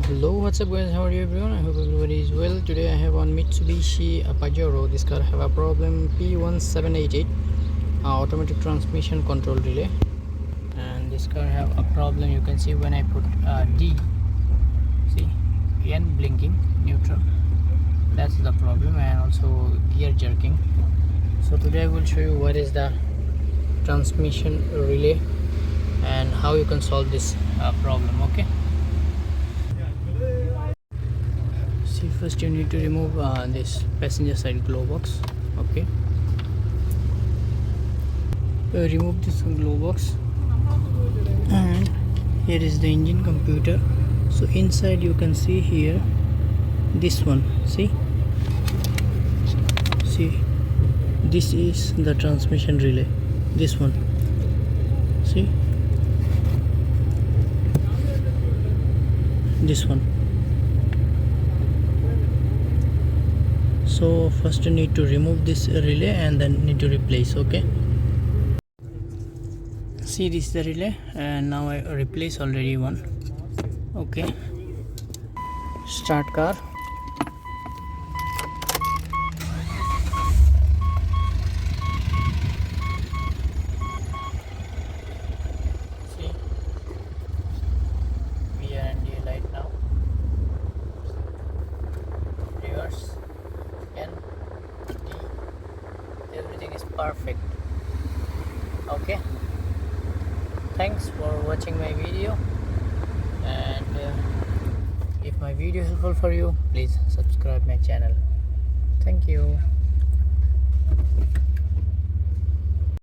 Hello, what's up guys, how are you everyone? I hope everybody is well. Today I have on Mitsubishi Pajero. This car have a problem P1788 automatic transmission control relay, and this car have a problem. You can see when I put D, see N blinking neutral, that's the problem, and also gear jerking. So today I will show you what is the transmission relay and how you can solve this problem. Okay, see, first you need to remove this passenger side glow box. Okay, remove this glow box, and here is the engine computer. So inside you can see here this one, see this is the transmission relay, this one, see this one. So first you need to remove this relay and then need to replace. Okay, see, this is the relay, and now I replace already one. Okay, start car. See, we are in daylight now. Reverse, N, D, everything is perfect. Okay, thanks for watching my video, and if my video helpful for you, please subscribe my channel. Thank you.